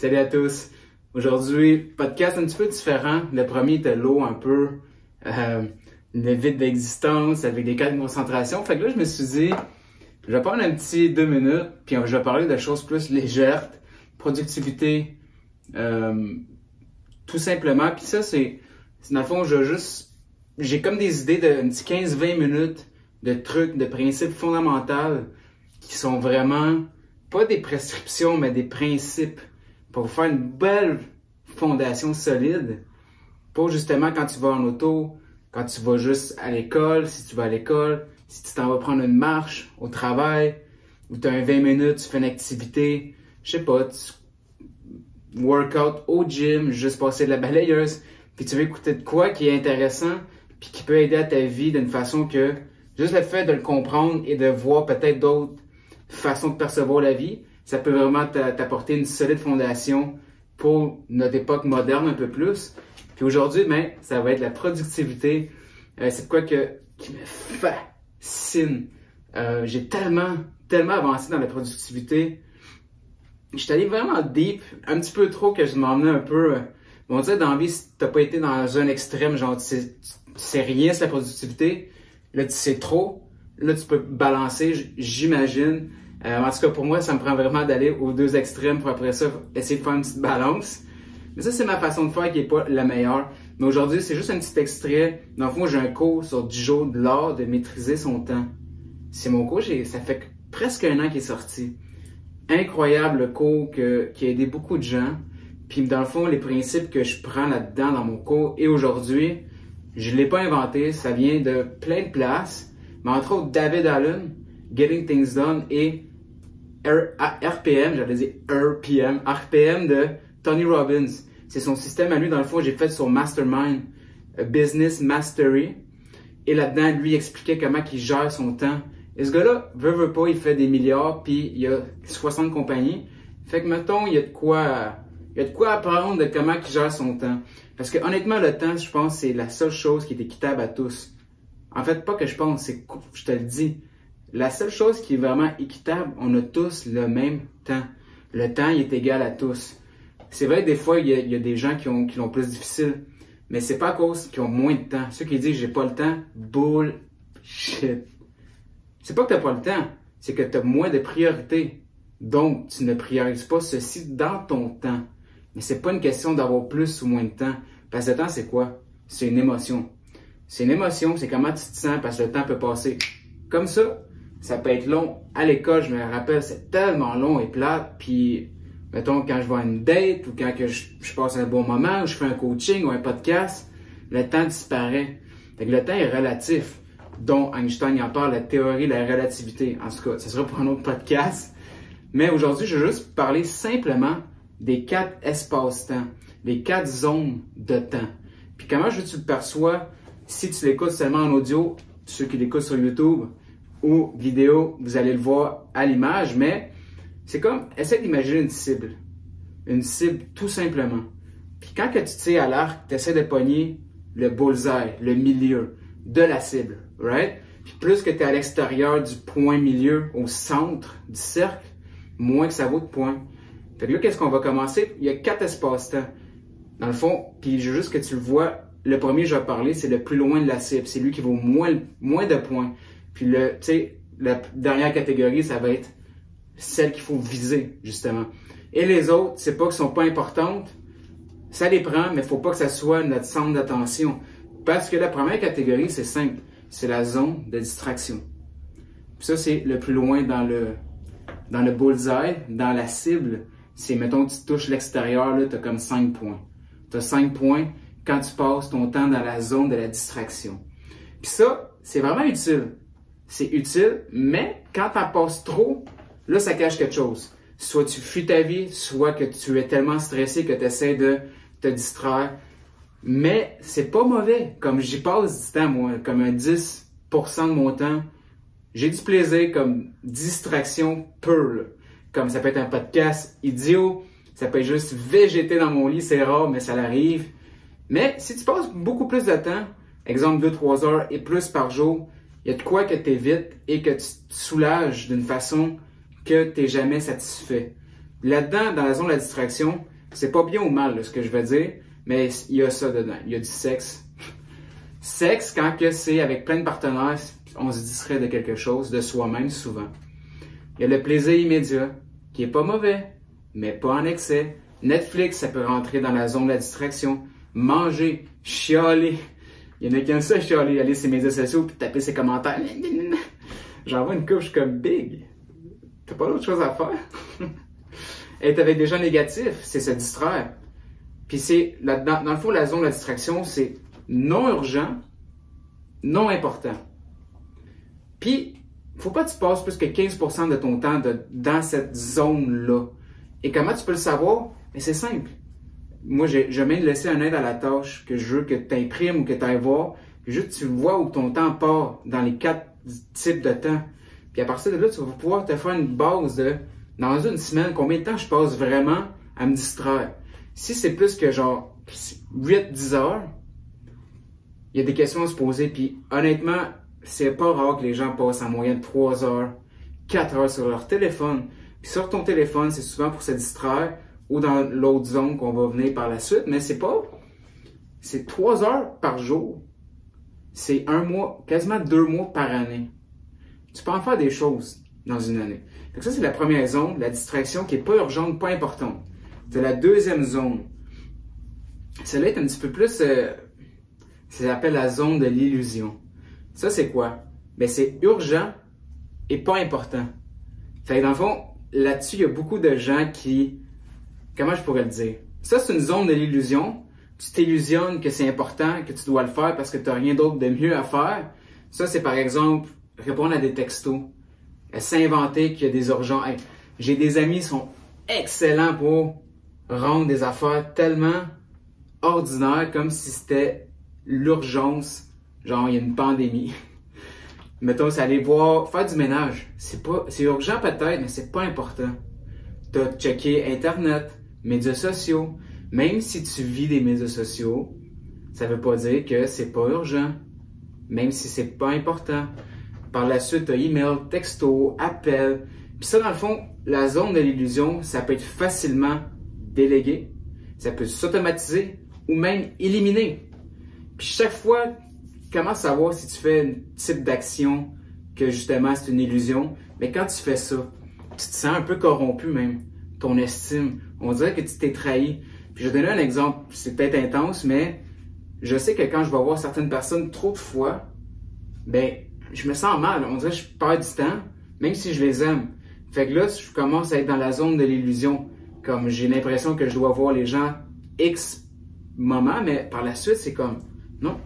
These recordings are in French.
Salut à tous. Aujourd'hui, podcast un petit peu différent. Le premier était lourd un peu, le vide d'existence avec des cas de concentration. Fait que là, je me suis dit, je vais prendre un petit 2 minutes, puis je vais parler de choses plus légères, productivité, tout simplement. Puis ça, c'est dans le fond, j'ai comme des idées de un petit 15-20 minutes de trucs, de principes fondamentaux qui sont vraiment pas des prescriptions, mais des principes pour faire une belle fondation solide pour justement quand tu vas en auto, quand tu vas juste à l'école, si tu vas à l'école, si tu t'en vas prendre une marche au travail, ou tu as un 20 minutes, tu fais une activité, je sais pas, tu workout au gym, juste passer de la balayeuse, puis tu veux écouter de quoi qui est intéressant, puis qui peut aider à ta vie d'une façon que juste le fait de le comprendre et de voir peut-être d'autres façons de percevoir la vie, ça peut vraiment t'apporter une solide fondation pour notre époque moderne un peu plus. Puis aujourd'hui, ben, ça va être la productivité. C'est quoi qui me fascine. J'ai tellement avancé dans la productivité. Je suis allé vraiment deep, un petit peu trop que je m'emmenais un peu. On dirait dans la vie, si t'as pas été dans un extrême, genre tu sais rien sur la productivité, là tu sais trop, là tu peux balancer, j'imagine. En tout cas, pour moi, ça me prend vraiment d'aller aux deux extrêmes pour après ça essayer de faire une petite balance. Mais ça, c'est ma façon de faire qui est pas la meilleure. Mais aujourd'hui, c'est juste un petit extrait. Dans le fond, j'ai un cours sur 10 jours de l'art de maîtriser son temps. C'est mon cours, ça fait presque 1 an qu'il est sorti. Incroyable cours qui a aidé beaucoup de gens. Puis dans le fond, les principes que je prends là-dedans dans mon cours et aujourd'hui, je l'ai pas inventé, ça vient de plein de places. Mais entre autres, David Allen, Getting Things Done et RPM, j'allais dire RPM de Tony Robbins. C'est son système à lui, dans le fond, j'ai fait sur Mastermind, Business Mastery. Et là-dedans, lui expliquait comment il gère son temps. Et ce gars-là, veut pas, il fait des milliards, puis il a 60 compagnies. Fait que, mettons, il y a de quoi apprendre de comment il gère son temps. Parce que, honnêtement, le temps, je pense, c'est la seule chose qui est équitable à tous. En fait, pas que je pense, c'est que je te le dis. La seule chose qui est vraiment équitable, on a tous le même temps. Le temps, il est égal à tous. C'est vrai que des fois, il y a des gens qui l'ont plus difficile, mais c'est pas à cause qu'ils ont moins de temps. Ceux qui disent j'ai pas le temps, bullshit. C'est pas que t'as pas le temps, c'est que t'as moins de priorités. Donc, tu ne priorises pas ceci dans ton temps. Mais c'est pas une question d'avoir plus ou moins de temps. Parce que le temps, c'est quoi? C'est une émotion. C'est une émotion, c'est comment tu te sens parce que le temps peut passer comme ça. Ça peut être long. À l'école, je me rappelle, c'est tellement long et plate. Puis, mettons, quand je vais à une date ou quand que je passe un bon moment ou je fais un coaching ou un podcast, le temps disparaît. Fait que le temps est relatif, dont Einstein en parle, la théorie de la relativité. En tout cas, ça sera pour un autre podcast. Mais aujourd'hui, je vais juste parler simplement des 4 espaces-temps, les 4 zones de temps. Puis comment tu le perçois si tu l'écoutes seulement en audio, ceux qui l'écoutent sur YouTube, ou vidéo, vous allez le voir à l'image, mais c'est comme, essaie d'imaginer une cible tout simplement. Puis quand que tu tires à l'arc, tu essaies de pogner le bullseye, le milieu de la cible, right? Puis plus que tu es à l'extérieur du point milieu, au centre du cercle, moins que ça vaut de points. Fait que là, qu'est-ce qu'on va commencer? Il y a 4 espaces-temps. Dans le fond, puis juste que tu le vois, le premier je vais parler, c'est le plus loin de la cible. C'est lui qui vaut moins de points. Puis la dernière catégorie, ça va être celle qu'il faut viser, justement. Et les autres, c'est pas qu'elles sont pas importantes, ça les prend, mais il faut pas que ça soit notre centre d'attention. Parce que la première catégorie, c'est simple, c'est la zone de distraction. Puis ça, c'est le plus loin dans le bullseye, dans la cible. C'est, mettons, tu touches l'extérieur, là, tu as comme 5 points. Tu as 5 points quand tu passes ton temps dans la zone de la distraction. Puis ça, c'est vraiment utile. C'est utile, mais quand tu en passes trop, là, ça cache quelque chose. Soit tu fuis ta vie, soit que tu es tellement stressé que tu essaies de te distraire. Mais c'est pas mauvais. Comme j'y passe du temps, moi, comme un 10% de mon temps, j'ai du plaisir comme distraction pure. Comme ça peut être un podcast idiot, ça peut être juste végéter dans mon lit, c'est rare, mais ça l'arrive. Mais si tu passes beaucoup plus de temps, exemple 2-3 heures et plus par jour, il y a de quoi que tu évites et que tu te soulages d'une façon que tu n'es jamais satisfait. Là-dedans, dans la zone de la distraction, c'est pas bien ou mal là, ce que je veux dire, mais il y a ça dedans. Il y a du sexe. Sexe, quand que c'est avec plein de partenaires, on se distrait de quelque chose, de soi-même souvent. Il y a le plaisir immédiat, qui est pas mauvais, mais pas en excès. Netflix, ça peut rentrer dans la zone de la distraction. Manger, chialer. Il y en a qui aiment ça, chialer, aller sur les médias sociaux puis taper ses commentaires. J'envoie une couche comme big. T'as pas d'autre chose à faire? Être avec des gens négatifs, c'est se distraire. Puis c'est, dans le fond, la zone de la distraction, c'est non urgent, non important. Puis, faut pas que tu passes plus que 15% de ton temps dans cette zone-là. Et comment tu peux le savoir? Mais c'est simple. Moi, je viens de laisser un aide à la tâche que je veux que tu imprimes ou que tu ailles voir. Puis juste tu vois où ton temps part dans les 4 types de temps. Puis à partir de là, tu vas pouvoir te faire une base de, dans une semaine, combien de temps je passe vraiment à me distraire. Si c'est plus que genre 8-10 heures, il y a des questions à se poser. Puis honnêtement, c'est pas rare que les gens passent en moyenne 3 heures, 4 heures sur leur téléphone. Puis sur ton téléphone, c'est souvent pour se distraire ou dans l'autre zone qu'on va venir par la suite, mais c'est 3 heures par jour. C'est 1 mois, quasiment 2 mois par année. Tu peux en faire des choses dans une année. Donc ça, c'est la première zone, la distraction qui est pas urgente, pas importante. C'est la deuxième zone. Celle-là est un petit peu plus, ça s'appelle la zone de l'illusion. Ça, c'est quoi? Ben, c'est urgent et pas important. Fait que dans le fond, là-dessus, il y a beaucoup de gens qui, comment je pourrais le dire? Ça, c'est une zone de l'illusion. Tu t'illusionnes que c'est important, que tu dois le faire parce que tu n'as rien d'autre de mieux à faire. Ça, c'est par exemple répondre à des textos. S'inventer qu'il y a des urgences. Hey, j'ai des amis qui sont excellents pour rendre des affaires tellement ordinaires comme si c'était l'urgence. Genre, il y a une pandémie. Mettons, c'est aller voir, faire du ménage. C'est urgent peut-être, mais c'est pas important. T'as checké Internet, médias sociaux. Même si tu vis des médias sociaux, ça veut pas dire que c'est pas urgent. Même si c'est pas important. Par la suite, t'as email, texto, appel. Puis ça, dans le fond, la zone de l'illusion, ça peut être facilement délégué. Ça peut s'automatiser ou même éliminer. Puis chaque fois, comment savoir si tu fais un type d'action que justement c'est une illusion? Mais quand tu fais ça, tu te sens un peu corrompu même. Ton estime. On dirait que tu t'es trahi. Puis je vais donner un exemple, c'est peut-être intense, mais je sais que quand je vais voir certaines personnes trop de fois, ben, je me sens mal. On dirait que je perds du temps, même si je les aime. Fait que là, je commence à être dans la zone de l'illusion. Comme j'ai l'impression que je dois voir les gens X moments, mais par la suite, c'est comme, non,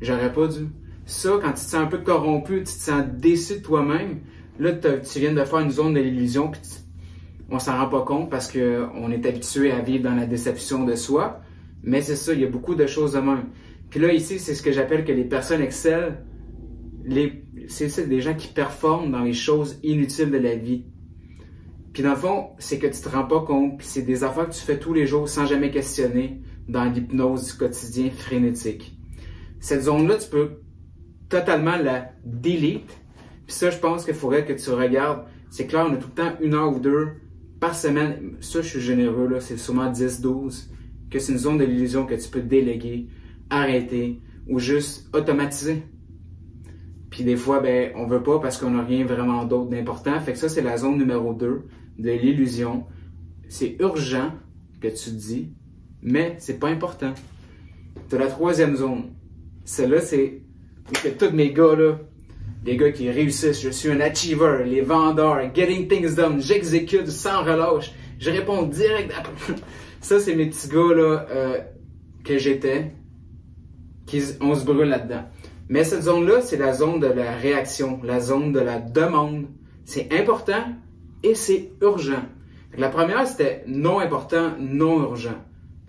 j'aurais pas dû. Ça, quand tu te sens un peu corrompu, tu te sens déçu de toi-même, là, tu viens de faire une zone de l'illusion, puis on s'en rend pas compte parce qu'on est habitué à vivre dans la déception de soi. Mais c'est ça, il y a beaucoup de choses de même. Puis là, ici, c'est ce que j'appelle que les personnes excellent. C'est des gens qui performent dans les choses inutiles de la vie. Puis dans le fond, c'est que tu te rends pas compte, puis c'est des affaires que tu fais tous les jours sans jamais questionner dans l'hypnose du quotidien frénétique. Cette zone-là, tu peux totalement la delete. Puis ça, je pense qu'il faudrait que tu regardes. C'est clair, on a tout le temps 1 heure ou 2 par semaine. Ça, je suis généreux, là, c'est sûrement 10-12. Que c'est une zone de l'illusion que tu peux déléguer, arrêter ou juste automatiser. Puis des fois, ben, on veut pas parce qu'on n'a rien vraiment d'autre d'important. Fait que ça, c'est la zone numéro 2 de l'illusion. C'est urgent que tu dis, mais c'est pas important. Tu as la troisième zone. Celle-là, c'est que tous mes gars, là, les gars qui réussissent, je suis un achiever, les vendeurs, getting things done, j'exécute sans relâche, je réponds direct. Ça, c'est mes petits gars, là, que j'étais, on se brûle là-dedans. Mais cette zone-là, c'est la zone de la réaction, la zone de la demande. C'est important et c'est urgent. La première, c'était non important, non urgent.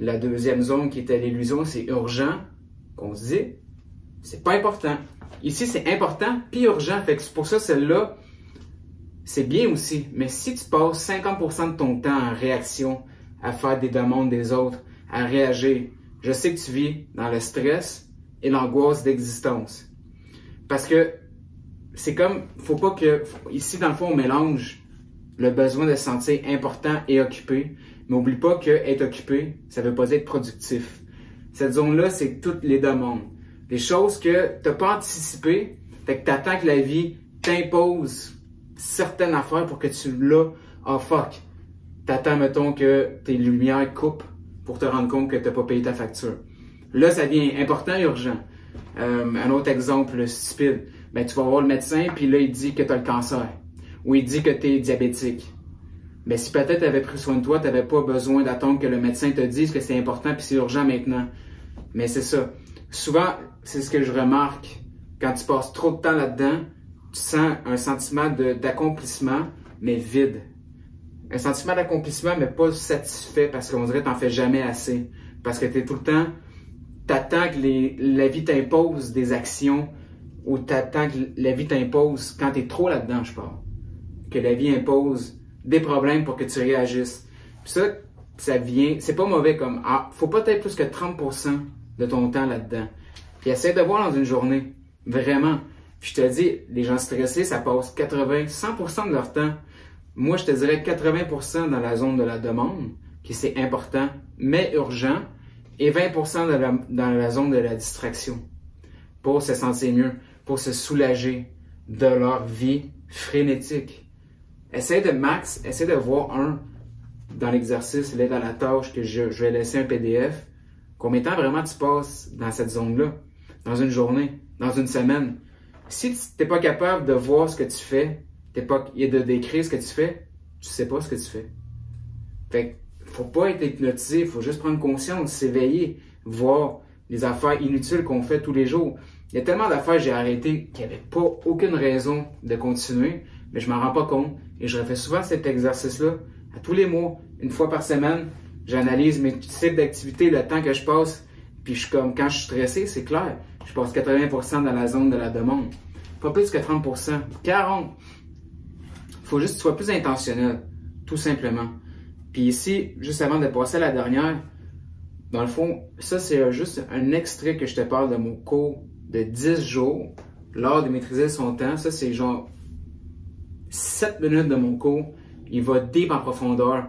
La deuxième zone qui était l'illusion, c'est urgent, qu'on se dit, c'est pas important. Ici, c'est important puis urgent. Fait que c'est pour ça, celle-là, c'est bien aussi. Mais si tu passes 50% de ton temps en réaction, à faire des demandes des autres, à réagir, je sais que tu vis dans le stress et l'angoisse d'existence. Parce que c'est comme, faut pas que, ici dans le fond on mélange le besoin de se sentir important et occupé. Mais oublie pas que être occupé, ça veut pas dire être productif. Cette zone-là, c'est toutes les demandes. Des choses que t'as pas anticipées, fait que t'attends que la vie t'impose certaines affaires pour que tu l'as. Oh fuck! T'attends, mettons, que tes lumières coupent pour te rendre compte que t'as pas payé ta facture. Là, ça devient important et urgent. Un autre exemple stupide. Ben, tu vas voir le médecin, puis là, il dit que tu as le cancer. Ou il dit que tu es diabétique. Ben, si peut-être tu avais pris soin de toi, tu n'avais pas besoin d'attendre que le médecin te dise que c'est important puis c'est urgent maintenant. Mais c'est ça. Souvent, c'est ce que je remarque. Quand tu passes trop de temps là-dedans, tu sens un sentiment d'accomplissement, mais vide. Un sentiment d'accomplissement, mais pas satisfait parce qu'on dirait que tu n'en fais jamais assez. Parce que tu es tout le temps, t'attends que la vie t'impose des actions ou t'attends que la vie t'impose quand tu es trop là-dedans, je parle. Que la vie impose des problèmes pour que tu réagisses. Puis ça vient, c'est pas mauvais comme, faut pas être plus que 30% de ton temps là-dedans. Puis essaie de voir dans une journée, vraiment. Puis je te dis, les gens stressés, ça passe 100% de leur temps. Moi, je te dirais 80% dans la zone de la demande, qui c'est important, mais urgent, et 20% dans la zone de la distraction, pour se sentir mieux, pour se soulager de leur vie frénétique. Essaie de voir dans l'exercice, là, dans la tâche que je vais laisser un PDF, combien de temps vraiment tu passes dans cette zone-là, dans une journée, dans une semaine. Si tu n'es pas capable de voir ce que tu fais, et de décrire ce que tu fais, tu sais pas ce que tu fais. Fait que, faut pas être hypnotisé, faut juste prendre conscience, s'éveiller, voir les affaires inutiles qu'on fait tous les jours. Il y a tellement d'affaires que j'ai arrêtées qu'il n'y avait pas aucune raison de continuer, mais je m'en rends pas compte. Et je refais souvent cet exercice-là à tous les mois, une fois par semaine. J'analyse mes types d'activités, le temps que je passe, puis je suis comme, quand je suis stressé, c'est clair, je passe 80% dans la zone de la demande. Pas plus que 30%, 40%. Faut juste que tu sois plus intentionnel, tout simplement. Puis ici, juste avant de passer à la dernière, dans le fond, ça c'est juste un extrait que je te parle de mon cours de 10 jours, l'art de maîtriser son temps. Ça c'est genre 7 minutes de mon cours. Il va deep en profondeur.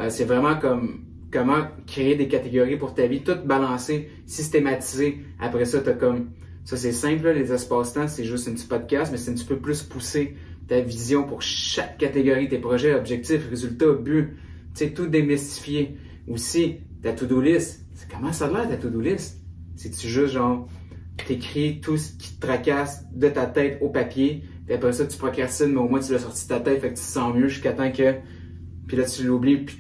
C'est vraiment comme comment créer des catégories pour ta vie, tout balancer, systématiser. Après ça, t'as comme, ça c'est simple, là, les espaces-temps, c'est juste un petit podcast, mais c'est un petit peu plus poussé. Ta vision pour chaque catégorie, tes projets, objectifs, résultats, buts, tu sais, tout démystifier. Aussi, ta to-do list. Comment ça a l'air ta to-do list? C'est-tu juste genre, t'écris tout ce qui te tracasse de ta tête au papier, puis après ça, tu procrastines, mais au moins tu l'as sorti de ta tête, fait que tu te sens mieux jusqu'à temps que, puis là tu l'oublies, puis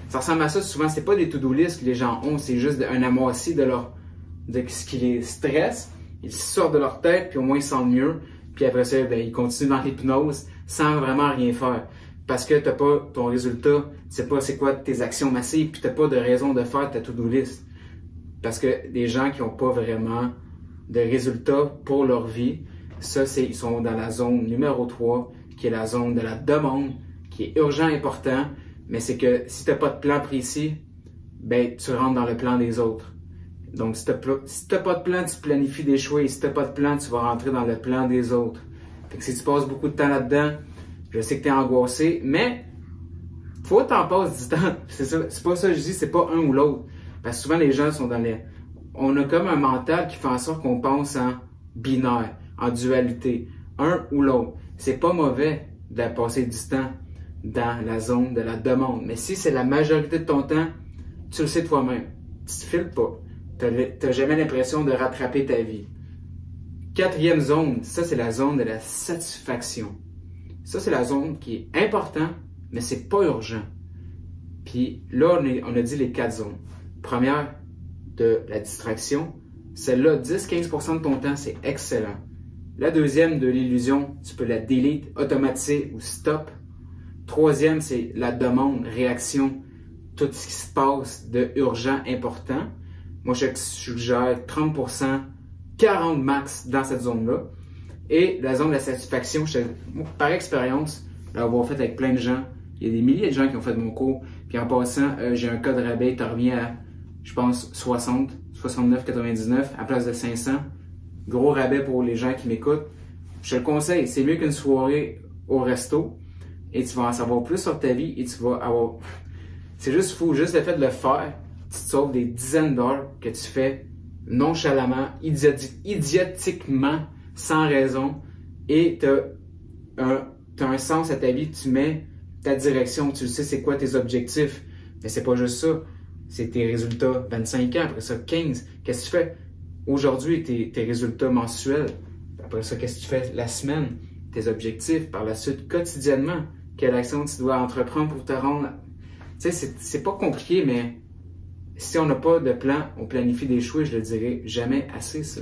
ça ressemble à ça, souvent, c'est pas des to-do list que les gens ont, c'est juste un amoisi de ce qui les stresse, ils sortent de leur tête, puis au moins ils se sentent mieux. Puis après ça, ben, ils continuent dans l'hypnose sans vraiment rien faire. Parce que t'as pas ton résultat, tu sais pas c'est quoi tes actions massives, puis t'as pas de raison de faire ta to-do list. Parce que des gens qui n'ont pas vraiment de résultats pour leur vie, ils sont dans la zone numéro 3, qui est la zone de la demande, qui est urgent, important, mais c'est que si t'as pas de plan précis, ben tu rentres dans le plan des autres. Donc, si t'as pas de plan, tu planifies des choix. Et si t'as pas de plan, tu vas rentrer dans le plan des autres. Fait que si tu passes beaucoup de temps là-dedans, je sais que t'es angoissé, mais faut que t'en passes du temps. C'est pas ça que je dis, c'est pas un ou l'autre. Parce que souvent, les gens sont on a comme un mental qui fait en sorte qu'on pense en binaire, en dualité. Un ou l'autre. C'est pas mauvais de passer du temps dans la zone de la demande. Mais si c'est la majorité de ton temps, tu le sais toi-même. Tu te files pas. T'as jamais l'impression de rattraper ta vie. Quatrième zone, ça c'est la zone de la satisfaction. Ça c'est la zone qui est importante, mais c'est pas urgent. Puis là, on a dit les 4 zones. Première, de la distraction. Celle-là, 10-15% de ton temps, c'est excellent. La deuxième, de l'illusion, tu peux la delete, automatiser ou stop. Troisième, c'est la demande, réaction, tout ce qui se passe de urgent, important. Moi, je suggère 30%, 40% max dans cette zone-là. Et la zone de la satisfaction, par expérience, l'avoir fait avec plein de gens, il y a des milliers de gens qui ont fait mon cours. Puis en passant, j'ai un code rabais, tu reviens à, je pense, 60, 69,99 à place de 500. Gros rabais pour les gens qui m'écoutent. Je te le conseille, c'est mieux qu'une soirée au resto. et tu vas en savoir plus sur ta vie et tu vas avoir... C'est juste fou, juste le fait de le faire, tu te sauves des dizaines d'heures que tu fais nonchalamment, idiotiquement, sans raison, et t'as un sens à ta vie, tu mets ta direction, tu sais c'est quoi tes objectifs, mais c'est pas juste ça, c'est tes résultats 25 ans, après ça 15, qu'est-ce que tu fais? Aujourd'hui, tes résultats mensuels, après ça, qu'est-ce que tu fais la semaine? Tes objectifs, par la suite, quotidiennement, quelle action tu dois entreprendre pour te rendre... Tu sais, c'est pas compliqué, mais si on n'a pas de plan, on planifie d'échouer, je le dirai jamais assez, ça.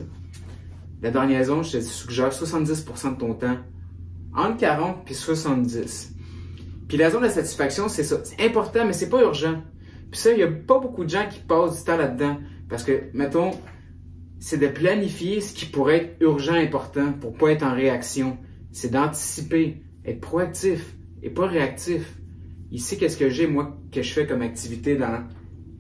La dernière zone, je te suggère 70% de ton temps, entre 40 puis 70. Puis la zone de satisfaction, c'est ça. C'est important, mais c'est pas urgent. Puis ça, il y a pas beaucoup de gens qui passent du temps là-dedans. Parce que, mettons, c'est de planifier ce qui pourrait être urgent, important, pour pas être en réaction. C'est d'anticiper, être proactif et pas réactif. Ici, qu'est-ce que j'ai, moi, que je fais comme activité dans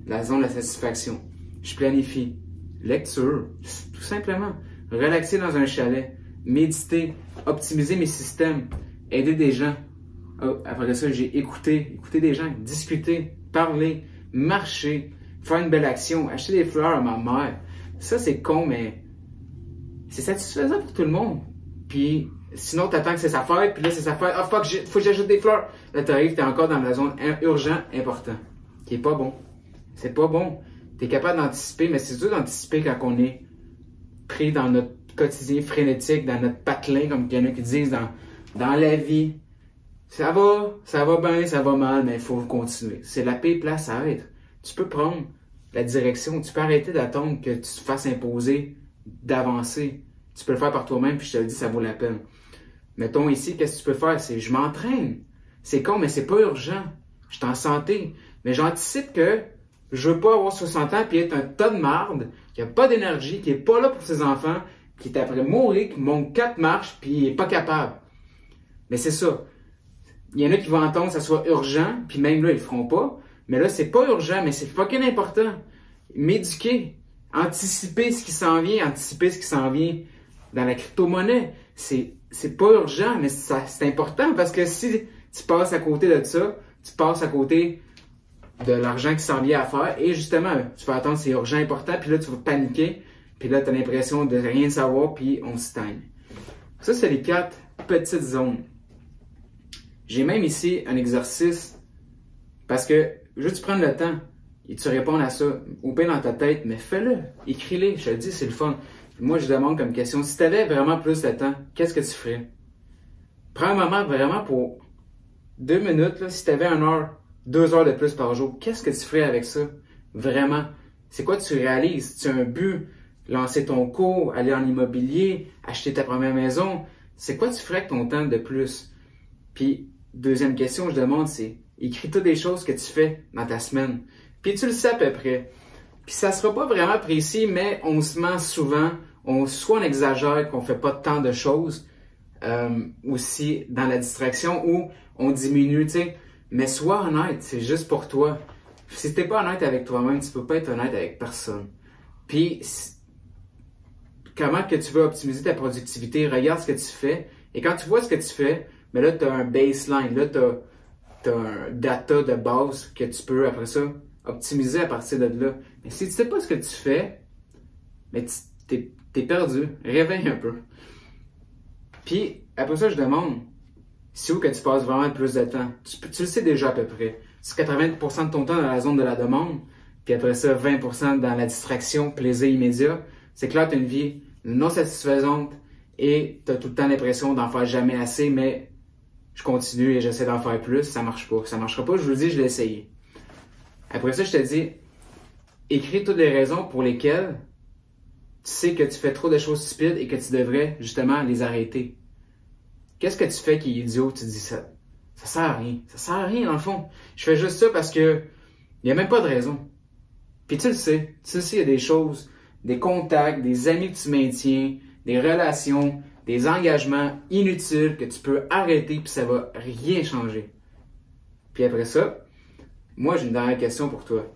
la zone de la satisfaction? Je planifie. Lecture, tout simplement. Relaxer dans un chalet. Méditer. Optimiser mes systèmes. Aider des gens. Après ça, j'ai écouté des gens. Discuter. Parler. Marcher. Faire une belle action. Acheter des fleurs à ma mère. Ça, c'est con, mais c'est satisfaisant pour tout le monde. Puis, sinon, t'attends que c'est sa fête, puis là, c'est sa fête. Ah, fuck, faut que j'ajoute des fleurs. Là, t'arrives, t'es encore dans la zone urgent, important, qui est pas bon. C'est pas bon. T'es capable d'anticiper, mais c'est dur d'anticiper quand on est pris dans notre quotidien frénétique, dans notre patelin, comme il y en a qui disent, dans la vie. Ça va bien, ça va mal, mais il faut continuer. C'est la pire place à être. Tu peux prendre la direction, tu peux arrêter d'attendre que tu te fasses imposer d'avancer. Tu peux le faire par toi-même, puis je te le dis, ça vaut la peine. Mettons ici, qu'est-ce que tu peux faire? C'est je m'entraîne. C'est con, mais c'est pas urgent. Je suis en santé. Mais j'anticipe que je veux pas avoir 60 ans puis être un tas de marde, qui a pas d'énergie, qui est pas là pour ses enfants, qui est après mourir, qui monte 4 marches, puis il est pas capable. Mais c'est ça. Il y en a qui vont entendre que ça soit urgent, puis même là, ils le feront pas. Mais là, c'est pas urgent, mais c'est fucking important. M'éduquer. Anticiper ce qui s'en vient, dans la crypto-monnaie. C'est pas urgent, mais c'est important parce que si tu passes à côté de ça, tu passes à côté de l'argent qui s'en vient à faire et justement, tu vas attendre c'est urgent, important, puis là, tu vas paniquer, puis là, tu as l'impression de rien savoir, puis on se stagne. Ça, c'est les 4 petites zones. J'ai même ici un exercice parce que juste prendre le temps et tu réponds à ça, au pire dans ta tête, mais fais-le, écris-le, je te le dis, c'est le fun. Moi, je demande comme question, si tu avais vraiment plus de temps, qu'est-ce que tu ferais? Prends un moment vraiment pour 2 minutes, là, si tu avais 1 heure, 2 heures de plus par jour, qu'est-ce que tu ferais avec ça? Vraiment. C'est quoi tu réalises? Tu as un but, lancer ton cours, aller en immobilier, acheter ta première maison. C'est quoi tu ferais avec ton temps de plus? Puis, deuxième question, je demande, c'est écris-toi des choses que tu fais dans ta semaine. Puis tu le sais à peu près. Puis ça sera pas vraiment précis, mais on se ment souvent. Soit on exagère qu'on fait pas tant de choses, aussi dans la distraction, ou on diminue, tu sais. Mais sois honnête, c'est juste pour toi. Si t'es pas honnête avec toi-même, tu peux pas être honnête avec personne. Puis, comment que tu veux optimiser ta productivité? Regarde ce que tu fais. Et quand tu vois ce que tu fais, mais là, tu as un baseline. Là, tu as un data de base que tu peux, après ça, optimiser à partir de là. Mais si tu sais pas ce que tu fais, mais t'es perdu. Réveille un peu. Puis, après ça, je demande, c'est où que tu passes vraiment le plus de temps? Tu le sais déjà à peu près. C'est 80% de ton temps dans la zone de la demande, puis après ça, 20% dans la distraction, plaisir immédiat. C'est clair, tu as une vie non satisfaisante et tu as tout le temps l'impression d'en faire jamais assez, mais je continue et j'essaie d'en faire plus. Ça marche pas. Ça marchera pas, je vous le dis, je l'ai essayé. Après ça, je te dis, écris toutes les raisons pour lesquelles tu sais que tu fais trop de choses stupides et que tu devrais justement les arrêter. Qu'est-ce que tu fais qui est idiot? Tu dis ça. Ça sert à rien. Ça sert à rien dans le fond. Je fais juste ça parce que il n'y a même pas de raison. Puis tu le sais. Tu le sais, il y a des choses, des contacts, des amis que tu maintiens, des relations, des engagements inutiles que tu peux arrêter puis ça va rien changer. Puis après ça, moi j'ai une dernière question pour toi.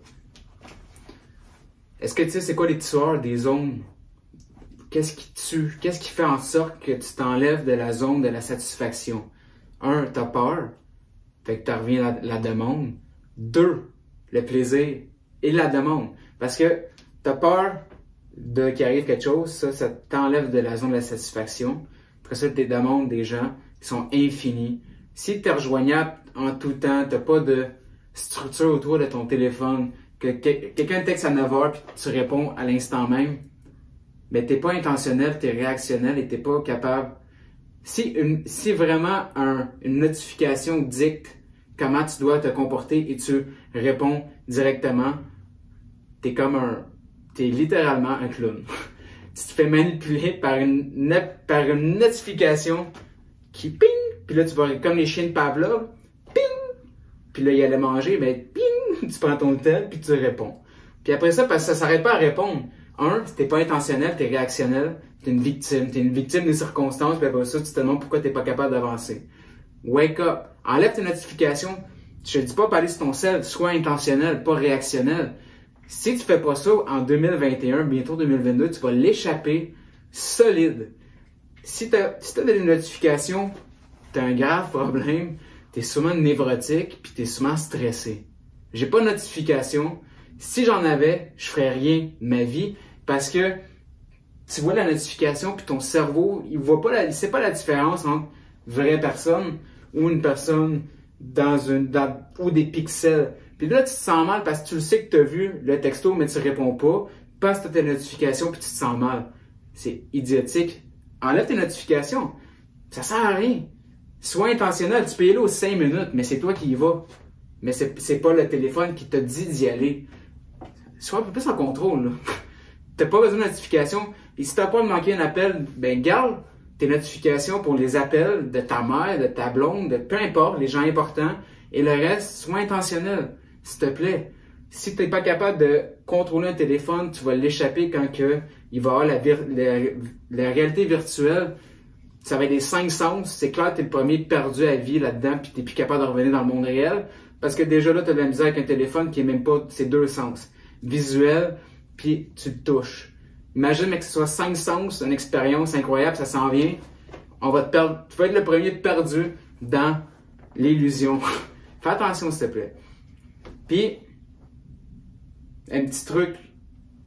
Est-ce que tu sais c'est quoi les tueurs des zones? Qu'est-ce qui tue? Qu'est-ce qui fait en sorte que tu t'enlèves de la zone de la satisfaction? 1, t'as peur. Fait que tu reviens à la demande. 2, le plaisir et la demande. Parce que tu as peur qu'il arrive quelque chose, ça t'enlève de la zone de la satisfaction. Après ça, tes demandes des gens sont infinies. Si tu es rejoignable en tout temps, tu n'as pas de structure autour de ton téléphone, que quelqu'un te texte à 9h puis tu réponds à l'instant même, mais tu n'es pas intentionnel, tu es réactionnel et tu n'es pas capable. Si vraiment une notification dicte comment tu dois te comporter et tu réponds directement, t'es littéralement un clown. Tu te fais manipuler par une notification qui ping, puis là tu vas comme les chiens de Pavlov, ping, puis là il allait manger, mais ping, tu prends ton tel puis tu réponds. Puis après ça, parce que ça s'arrête pas à répondre. T'es pas intentionnel, t'es réactionnel, t'es une victime des circonstances, puis après ça tu te demandes pourquoi t'es pas capable d'avancer. Wake up, enlève tes notifications. Je te dis pas parler sur ton cell, sois intentionnel, pas réactionnel. Si tu fais pas ça en 2021, bientôt 2022, tu vas l'échapper solide. Si tu as des notifications, tu as un grave problème, tu es sûrement névrotique puis tu es sûrement stressé. J'ai pas de notification. Si j'en avais, je ferais rien de ma vie parce que tu vois la notification puis ton cerveau, il sait pas la différence entre vraie personne ou une personne ou des pixels. Puis là, tu te sens mal parce que tu le sais que tu as vu le texto, mais tu réponds pas. Parce que tu as tes notifications puis tu te sens mal. C'est idiotique. Enlève tes notifications. Ça sert à rien. Sois intentionnel. Tu peux y aller aux 5 minutes, mais c'est toi qui y vas. Mais c'est pas le téléphone qui te dit d'y aller. Sois un peu plus en contrôle. T'as pas besoin de notifications. Et si t'as pas manqué un appel, ben garde tes notifications pour les appels de ta mère, de ta blonde, de peu importe, les gens importants. Et le reste, sois intentionnel. S'il te plaît. Si tu n'es pas capable de contrôler un téléphone, tu vas l'échapper quand il va y avoir la réalité virtuelle. Ça va être des 5 sens. C'est clair que tu es le premier perdu à vie là-dedans puis tu n'es plus capable de revenir dans le monde réel. Parce que déjà là, tu as de la misère avec un téléphone qui est même pas ces 2 sens. Visuel, puis tu te touches. Imagine que ce soit 5 sens, une expérience incroyable, ça s'en vient. On va te perdre. Tu vas être le premier perdu dans l'illusion. Fais attention, s'il te plaît. Puis, un petit truc.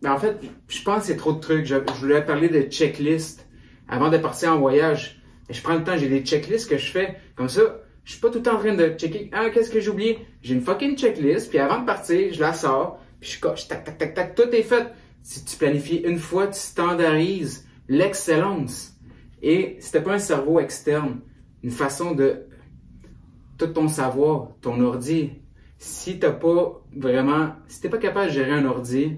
Ben, en fait, je pense que c'est trop de trucs. Je voulais parler de checklist avant de partir en voyage. Et je prends le temps, j'ai des checklists que je fais. Comme ça, je suis pas tout le temps en train de checker. Ah, qu'est-ce que j'ai oublié? J'ai une fucking checklist. Puis avant de partir, je la sors. Puis je coche, tac, tac, tac, tac. Tout est fait. Si tu planifies une fois, tu standardises l'excellence. Et c'était pas un cerveau externe. Une façon de tout ton savoir, ton ordi. Si t'es pas capable de gérer un ordi,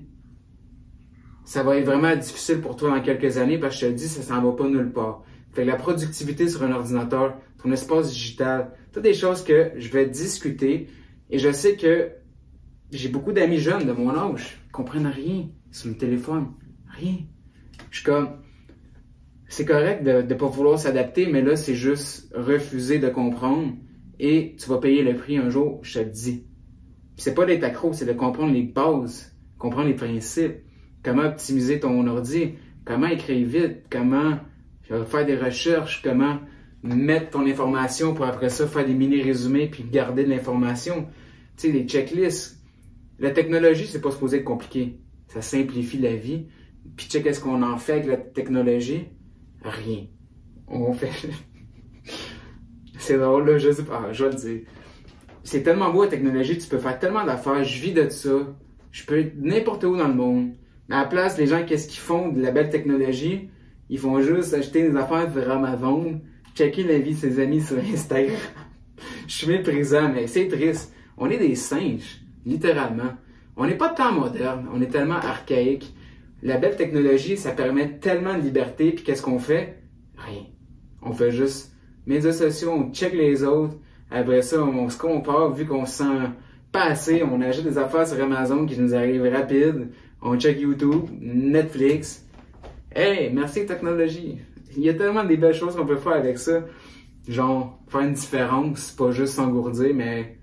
ça va être vraiment difficile pour toi dans quelques années parce que je te le dis, ça s'en va pas nulle part. Fait que la productivité sur un ordinateur, ton espace digital, toutes des choses que je vais discuter et je sais que j'ai beaucoup d'amis jeunes de mon âge qui comprennent rien sur le téléphone. Rien. Je suis comme, c'est correct de pas vouloir s'adapter, mais là, c'est juste refuser de comprendre et tu vas payer le prix un jour, je te le dis. Puis c'est pas d'être accro, c'est de comprendre les bases, comprendre les principes, comment optimiser ton ordi, comment écrire vite, comment faire des recherches, comment mettre ton information pour après ça faire des mini-résumés puis garder de l'information. Tu sais, les checklists. La technologie, c'est pas supposé être compliqué. Ça simplifie la vie. Puis check qu'est-ce qu'on en fait avec la technologie? Rien. On fait... C'est drôle, là, je sais pas, je vais le dire. C'est tellement beau la technologie, tu peux faire tellement d'affaires, je vis de ça. Je peux être n'importe où dans le monde. Mais à la place, les gens, qu'est-ce qu'ils font de la belle technologie? Ils font juste acheter des affaires sur Amazon, checker la vie de ses amis sur Instagram. Je suis méprisant, mais c'est triste. On est des singes, littéralement. On n'est pas tant moderne, on est tellement archaïque. La belle technologie, ça permet tellement de liberté, puis qu'est-ce qu'on fait? Rien. On fait juste médias sociaux, on check les autres. Après ça, on se compare, vu qu'on se sent pas assez, on achète des affaires sur Amazon qui nous arrivent rapide. On check YouTube, Netflix. Hey, merci technologie. Il y a tellement des belles choses qu'on peut faire avec ça. Genre, faire une différence, pas juste s'engourdir, mais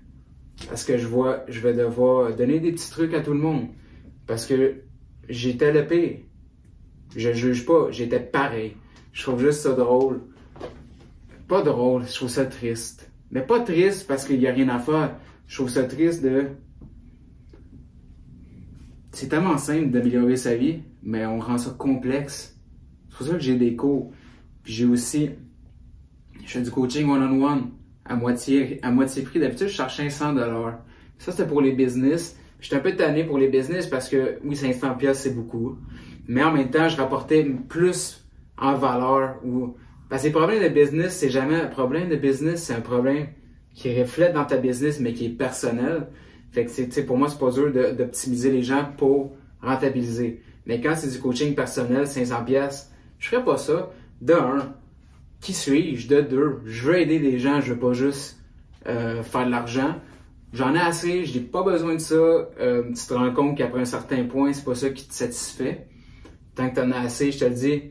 parce que je vais devoir donner des petits trucs à tout le monde. Parce que j'étais le pire. Je juge pas, j'étais pareil. Je trouve juste ça drôle. Pas drôle, je trouve ça triste. Mais pas triste parce qu'il n'y a rien à faire. Je trouve ça triste de... C'est tellement simple d'améliorer sa vie, mais on rend ça complexe. C'est pour ça que j'ai des cours. Puis j'ai aussi... Je fais du coaching one-on-one à moitié prix. D'habitude, je charge 500$. Ça, c'était pour les business. J'étais un peu tanné pour les business parce que, oui, 500$, c'est beaucoup. Mais en même temps, je rapportais plus en valeur. Parce que les problèmes de business, c'est jamais un problème de business, c'est un problème qui reflète dans ta business, mais qui est personnel. Fait que, pour moi, c'est pas dur d'optimiser les gens pour rentabiliser. Mais quand c'est du coaching personnel, 500$, je ferais pas ça. De un, qui suis-je? De deux, je veux aider les gens, je veux pas juste faire de l'argent. J'en ai assez, je n'ai pas besoin de ça. Tu te rends compte qu'après un certain point, c'est pas ça qui te satisfait. Tant que tu en as assez, je te le dis,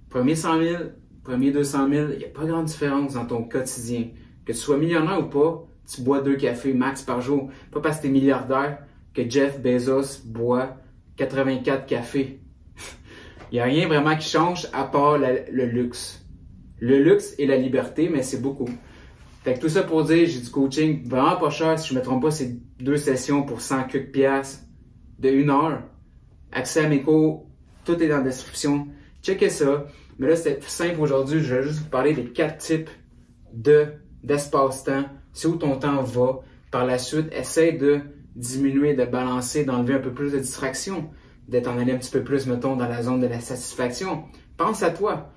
premier 100 000, premier 200 000, il n'y a pas grande différence dans ton quotidien. Que tu sois millionnaire ou pas, tu bois 2 cafés max par jour. Pas parce que tu es milliardaire que Jeff Bezos boit 84 cafés. Il n'y a rien vraiment qui change à part le luxe. Le luxe et la liberté, mais c'est beaucoup. Fait que tout ça pour dire, j'ai du coaching vraiment pas cher. Si je me trompe pas, c'est 2 sessions pour 100 piastres de 1 heure. Accès à mes cours, tout est dans la description. Checkez ça. Mais là, c'était simple aujourd'hui. Je vais juste vous parler des 4 types d'espace-temps. C'est où ton temps va. Par la suite, essaie de diminuer, de balancer, d'enlever un peu plus de distraction. D'être en aller un petit peu plus, mettons, dans la zone de la satisfaction. Pense à toi.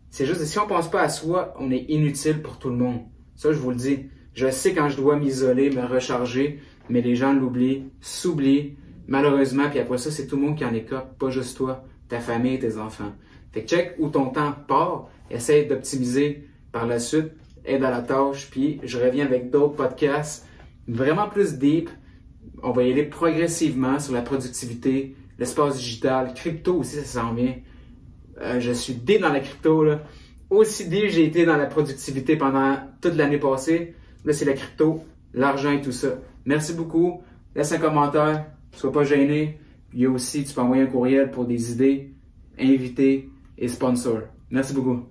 C'est juste que si on pense pas à soi, on est inutile pour tout le monde. Ça, je vous le dis. Je sais quand je dois m'isoler, me recharger, mais les gens l'oublient, s'oublient, malheureusement, puis après ça, c'est tout le monde qui en écope, pas juste toi, ta famille, tes enfants. Fait que check où ton temps part, essaye d'optimiser par la suite, aide à la tâche, puis je reviens avec d'autres podcasts vraiment plus deep. On va y aller progressivement sur la productivité, l'espace digital, crypto aussi, ça s'en vient. Je suis deep dans la crypto, là. Aussi deep j'ai été dans la productivité pendant toute l'année passée. Là, c'est la crypto, l'argent et tout ça. Merci beaucoup. Laisse un commentaire. Sois pas gêné. Il y a aussi, tu peux envoyer un courriel pour des idées, invités et sponsors. Merci beaucoup.